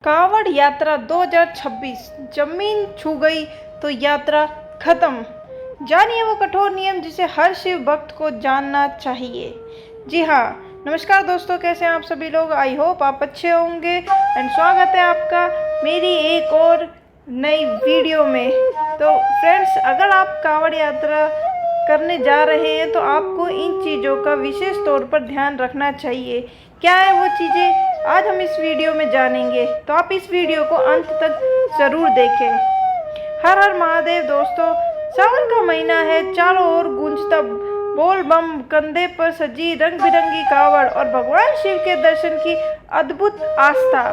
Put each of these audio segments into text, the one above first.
कांवड़ यात्रा 2026 जमीन छू गई तो यात्रा खत्म। जानिए वो कठोर नियम जिसे हर शिव भक्त को जानना चाहिए। जी हाँ, नमस्कार दोस्तों, कैसे हैं आप सभी लोग। आई होप आप अच्छे होंगे एंड स्वागत है आपका मेरी एक और नई वीडियो में। तो फ्रेंड्स, अगर आप कांवड़ यात्रा करने जा रहे हैं तो आपको इन चीज़ों का विशेष तौर पर ध्यान रखना चाहिए। क्या है वो चीज़ें, आज हम इस वीडियो में जानेंगे, तो आप इस वीडियो को अंत तक ज़रूर देखें। हर हर महादेव दोस्तों, सावन का महीना है, चारों ओर गूंजता बोल बम, कंधे पर सजी रंग बिरंगी कावड़ और भगवान शिव के दर्शन की अद्भुत आस्था।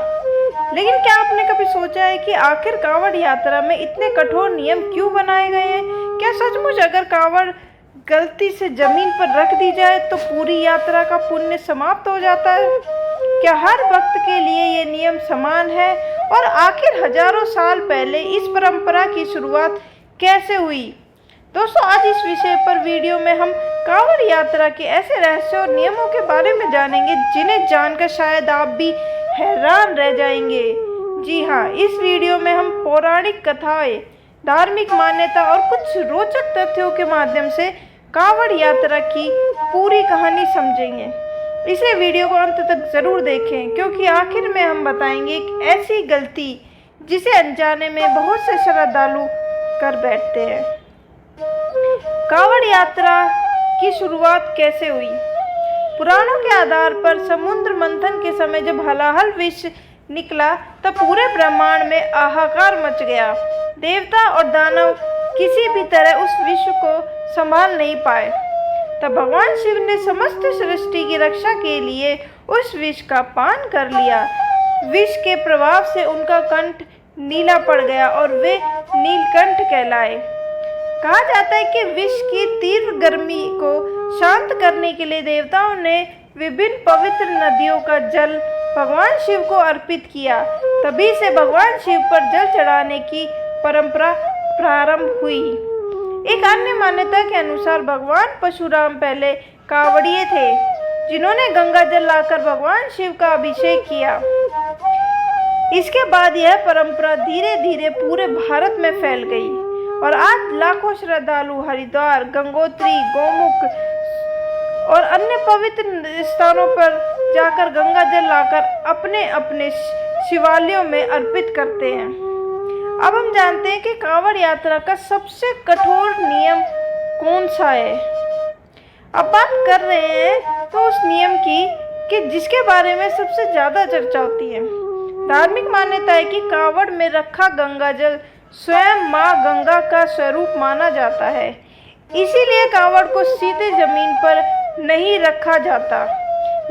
लेकिन क्या आपने कभी सोचा है कि आखिर कावड़ यात्रा में इतने कठोर नियम क्यों बनाए गए हैं? क्या सचमुच अगर कावड़ गलती से जमीन पर रख दी जाए तो पूरी यात्रा का पुण्य समाप्त हो जाता है? क्या हर भक्त के लिए ये नियम समान है? और आखिर हजारों साल पहले इस परंपरा की शुरुआत कैसे हुई? दोस्तों, आज इस विषय पर वीडियो में हम कांवड़ यात्रा के ऐसे रहस्य और नियमों के बारे में जानेंगे जिन्हें जानकर शायद आप भी हैरान रह जाएंगे। जी हाँ, इस वीडियो में हम पौराणिक कथाएं, धार्मिक मान्यता और कुछ रोचक तथ्यों के माध्यम से कांवड़ यात्रा की पूरी कहानी समझेंगे। इसलिए वीडियो को अंत तक जरूर देखें, क्योंकि आखिर में हम बताएंगे एक ऐसी गलती जिसे अनजाने में बहुत से श्रद्धालु कर बैठते हैं। कांवड़ यात्रा की शुरुआत कैसे हुई? पुराणों के आधार पर समुद्र मंथन के समय जब हलाहल विष निकला तब पूरे ब्रह्मांड में हाहाकार मच गया। देवता और दानव किसी भी तरह उस विष को संभाल नहीं पाए। तब भगवान शिव ने समस्त सृष्टि की रक्षा के लिए उस विष का पान कर लिया। विष के प्रभाव से उनका कंठ नीला पड़ गया और वे नीलकंठ कहलाए। कहा जाता है कि विष की तीव्र गर्मी को शांत करने के लिए देवताओं ने विभिन्न पवित्र नदियों का जल भगवान शिव को अर्पित किया। तभी से भगवान शिव पर जल चढ़ाने की परंपरा प्रारंभ हुई। एक अन्य मान्यता के अनुसार भगवान परशुराम पहले कांवड़िए थे, जिन्होंने गंगा जल लाकर भगवान शिव का अभिषेक किया। इसके बाद यह परंपरा धीरे धीरे पूरे भारत में फैल गई और आज लाखों श्रद्धालु हरिद्वार, गंगोत्री, गोमुख और अन्य पवित्र स्थानों पर जाकर गंगा जल लाकर अपने अपने शिवालयों में अर्पित करते हैं। अब हम जानते हैं कि कांवड़ यात्रा का सबसे कठोर नियम कौन सा है। अब बात कर रहे हैं तो उस नियम की कि जिसके बारे में सबसे ज़्यादा चर्चा होती है। धार्मिक मान्यता है कि कांवड़ में रखा गंगा जल स्वयं माँ गंगा का स्वरूप माना जाता है। इसीलिए कांवड़ को सीधे जमीन पर नहीं रखा जाता।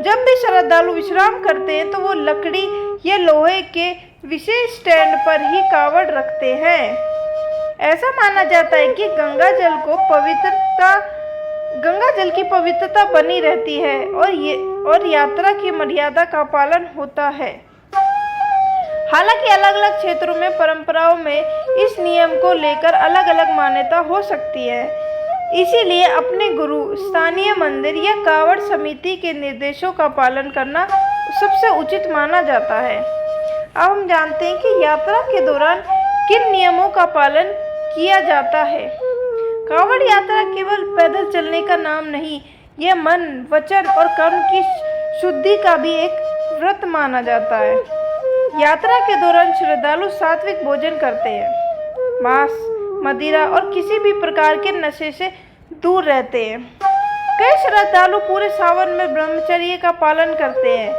जब भी श्रद्धालु विश्राम करते हैं तो वो लकड़ी या लोहे के विशेष स्टैंड पर ही कांवड़ रखते हैं। ऐसा माना जाता है कि गंगा जल की पवित्रता बनी रहती है और यात्रा की मर्यादा का पालन होता है। हालांकि अलग अलग क्षेत्रों में परंपराओं में इस नियम को लेकर अलग अलग मान्यता हो सकती है। इसीलिए अपने गुरु, स्थानीय मंदिर या कांवड़ समिति के निर्देशों का पालन करना सबसे उचित माना जाता है। अब हम जानते हैं कि यात्रा के दौरान किन नियमों का पालन किया जाता है। कांवड़ यात्रा केवल पैदल चलने का नाम नहीं, यह मन, वचन और कर्म की शुद्धि का भी एक व्रत माना जाता है। यात्रा के दौरान श्रद्धालु सात्विक भोजन करते हैं, मांस, मदिरा और किसी भी प्रकार के नशे से दूर रहते हैं। कई श्रद्धालु पूरे सावन में ब्रह्मचर्य का पालन करते हैं,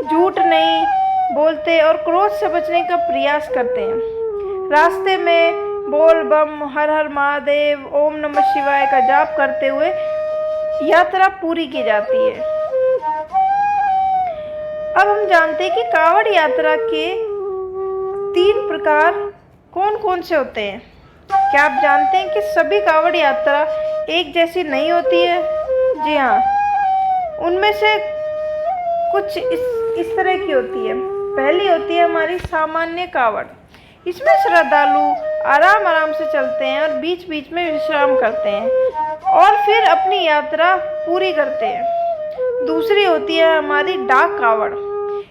झूठ नहीं बोलते और क्रोध से बचने का प्रयास करते हैं। रास्ते में बोल बम, हर हर महादेव, ओम नमः शिवाय का जाप करते हुए यात्रा पूरी की जाती है। अब हम जानते हैं कि कांवड़ यात्रा के 3 प्रकार कौन कौन से होते हैं। क्या आप जानते हैं कि सभी कांवड़ यात्रा एक जैसी नहीं होती है? जी हाँ, उनमें से कुछ इस तरह की होती है। पहली होती है हमारी सामान्य कांवड़। इसमें श्रद्धालु आराम आराम से चलते हैं और बीच बीच में विश्राम करते हैं और फिर अपनी यात्रा पूरी करते हैं। दूसरी होती है हमारी डाक कांवड़।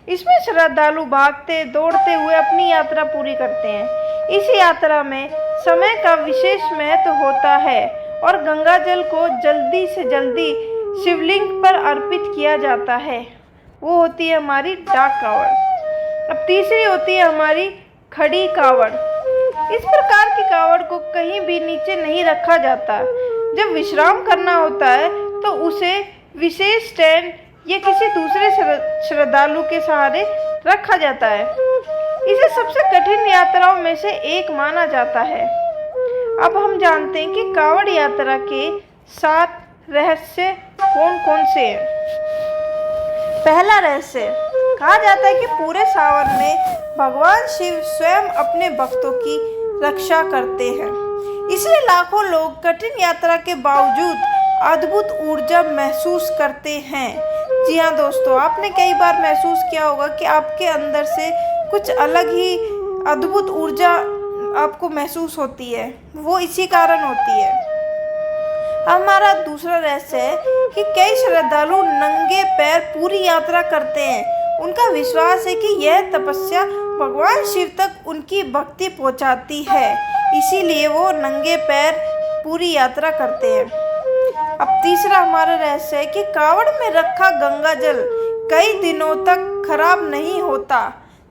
इसमें श्रद्धालु भागते दौड़ते हुए अपनी यात्रा पूरी करते हैं। इस यात्रा में समय का विशेष महत्व होता है और गंगा जल को जल्दी से जल्दी शिवलिंग पर अर्पित किया जाता है। वो होती है हमारी डाक कावड़। अब तीसरी होती है हमारी खड़ी कावड़। इस प्रकार की कावड़ को कहीं भी नीचे नहीं रखा जाता। जब विश्राम करना होता है तो उसे विशेष स्टैंड या किसी दूसरे श्रद्धालु के सहारे रखा जाता है। इसे सबसे कठिन यात्राओं में से एक माना जाता है। अब हम जानते हैं कि कावड़ यात्रा के 7 रहस्य कौन कौन से हैं। पहला रहस्य, कहा जाता है कि पूरे सावन में भगवान शिव स्वयं अपने भक्तों की रक्षा करते हैं, इसलिए लाखों लोग कठिन यात्रा के बावजूद अद्भुत ऊर्जा महसूस करते हैं। जी हाँ दोस्तों, आपने कई बार महसूस किया होगा कि आपके अंदर से कुछ अलग ही अद्भुत ऊर्जा आपको महसूस होती है, वो इसी कारण होती है। हमारा दूसरा रहस्य है कि कई श्रद्धालु नंगे पैर पूरी यात्रा करते हैं। उनका विश्वास है कि यह तपस्या भगवान शिव तक उनकी भक्ति पहुंचाती है, इसीलिए वो नंगे पैर पूरी यात्रा करते हैं। अब तीसरा हमारा रहस्य है कि कावड़ में रखा गंगा जल कई दिनों तक खराब नहीं होता।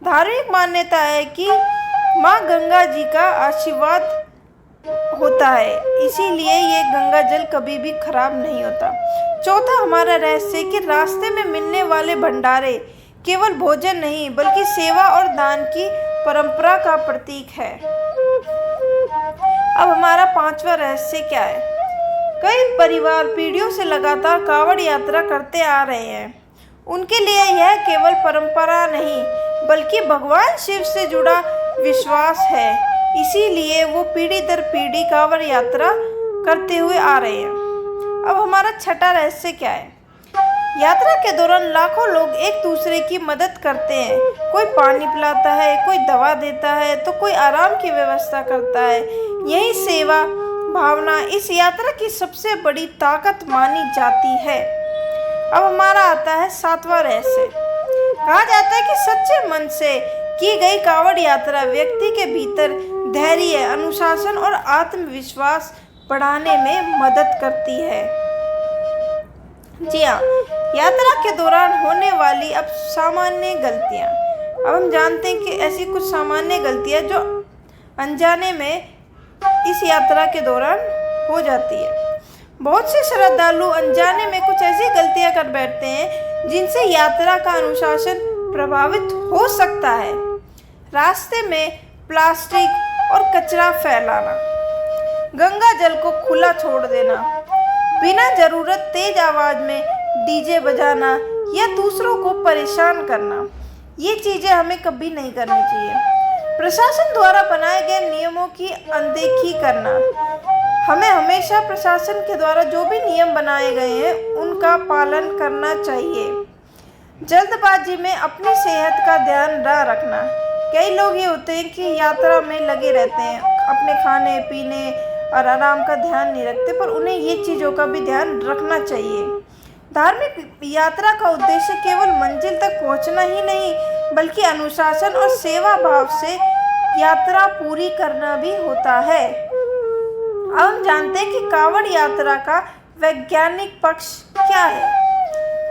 धार्मिक मान्यता है कि माँ गंगा जी का आशीर्वाद होता है, इसीलिए ये गंगा जल कभी भी खराब नहीं होता। चौथा हमारा रहस्य है कि रास्ते में मिलने वाले भंडारे केवल भोजन नहीं बल्कि सेवा और दान की परंपरा का प्रतीक है। अब हमारा पांचवा रहस्य क्या है। कई परिवार पीढ़ियों से लगातार कावड़ यात्रा करते आ रहे हैं। उनके लिए यह केवल परंपरा नहीं बल्कि भगवान शिव से जुड़ा विश्वास है, इसीलिए वो पीढ़ी दर पीढ़ी कावड़ यात्रा करते हुए आ रहे हैं। अब हमारा छठा रहस्य क्या है। यात्रा के दौरान लाखों लोग एक दूसरे की मदद करते हैं। कोई पानी पिलाता है, कोई दवा देता है, तो कोई आराम की व्यवस्था करता है। यही सेवा भावना इस यात्रा की सबसे बड़ी ताकत मानी जाती है। अब हमारा आता है सातवां रहस्य। कहा जाता है कि सच्चे मन से की गई कावड़ यात्रा व्यक्ति के भीतर धैर्य, अनुशासन और आत्मविश्वास बढ़ाने में मदद करती है। जी हाँ, यात्रा के दौरान होने वाली अब सामान्य गलतियाँ। अब हम जानते हैं कि ऐसी कुछ सामान्य गलतियाँ जो अनजाने में इस यात्रा के दौरान हो जाती है। बहुत से श्रद्धालु अनजाने में कुछ ऐसी गलतियाँ कर बैठते हैं जिनसे यात्रा का अनुशासन प्रभावित हो सकता है। रास्ते में प्लास्टिक और कचरा फैलाना, गंगा जल को खुला छोड़ देना, बिना जरूरत तेज आवाज में डीजे बजाना या दूसरों को परेशान करना, ये चीज़ें हमें कभी नहीं करनी चाहिए। प्रशासन द्वारा बनाए गए नियमों की अनदेखी करना, हमें हमेशा प्रशासन के द्वारा जो भी नियम बनाए गए हैं उनका पालन करना चाहिए। जल्दबाजी में अपनी सेहत का ध्यान न रखना। कई लोग ये होते हैं कि यात्रा में लगे रहते हैं, अपने खाने पीने और आराम का ध्यान नहीं रखते, पर उन्हें ये चीज़ों का भी ध्यान रखना चाहिए। धार्मिक यात्रा का उद्देश्य केवल मंजिल तक पहुंचना ही नहीं बल्कि अनुशासन और सेवा भाव से यात्रा पूरी करना भी होता है। अब हम जानते हैं कि कावड़ यात्रा का वैज्ञानिक पक्ष क्या है।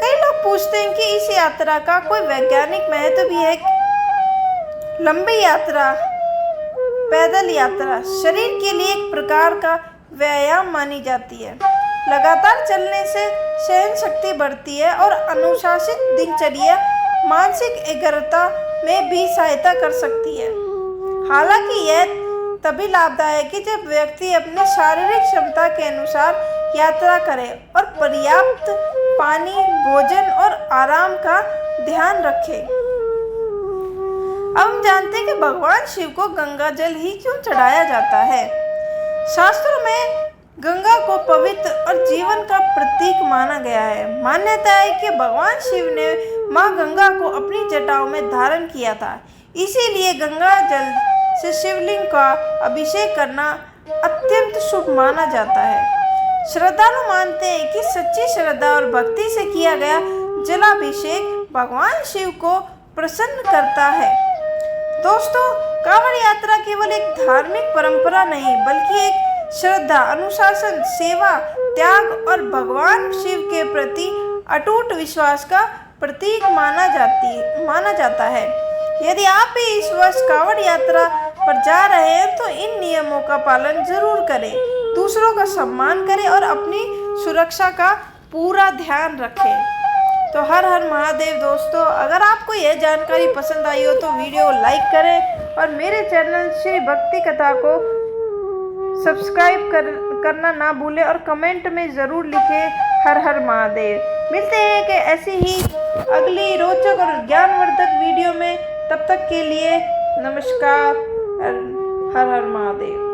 कई लोग पूछते हैं कि इस यात्रा का कोई वैज्ञानिक महत्व भी है। लंबी यात्रा, पैदल यात्रा शरीर के लिए एक प्रकार का व्यायाम मानी जाती है। लगातार चलने से सहन शक्ति बढ़ती है और अनुशासित दिनचर्या मानसिक एकाग्रता में भी सहायता कर सकती है। हालांकि यह तभी लाभदायक है जब व्यक्ति अपने शारीरिक क्षमता के अनुसार यात्रा करे और पर्याप्त पानी, भोजन और आराम का ध्यान रखे। अब हम जानते हैं कि भगवान शिव को गंगा जल ही क्यों चढ़ाया जाता है। शास्त्रों में गंगा को पवित्र और जीवन का प्रतीक माना गया है। मान्यता है कि भगवान शिव ने माँ गंगा को अपनी जटाओं में धारण किया था, इसीलिए गंगा जल से शिवलिंग का अभिषेक करना अत्यंत शुभ माना जाता है। श्रद्धालु मानते हैं कि सच्ची श्रद्धा और भक्ति से किया गया जलाभिषेक भगवान शिव को प्रसन्न करता है। दोस्तों, कांवड़ यात्रा केवल एक धार्मिक परंपरा नहीं बल्कि एक श्रद्धा, अनुशासन, सेवा, त्याग और भगवान शिव के प्रति अटूट विश्वास का प्रतीक माना जाता है। यदि आप भी इस वर्ष कांवड़ यात्रा पर जा रहे हैं तो इन नियमों का पालन जरूर करें, दूसरों का सम्मान करें और अपनी सुरक्षा का पूरा ध्यान रखें। तो हर हर महादेव। दोस्तों, अगर आपको यह जानकारी पसंद आई हो तो वीडियो को लाइक करें और मेरे चैनल श्री भक्ति कथा को सब्सक्राइब करना ना भूलें और कमेंट में ज़रूर लिखें हर हर महादेव। मिलते हैं कि ऐसी ही अगली रोचक और ज्ञानवर्धक वीडियो में। तब तक के लिए नमस्कार। हर हर महादेव।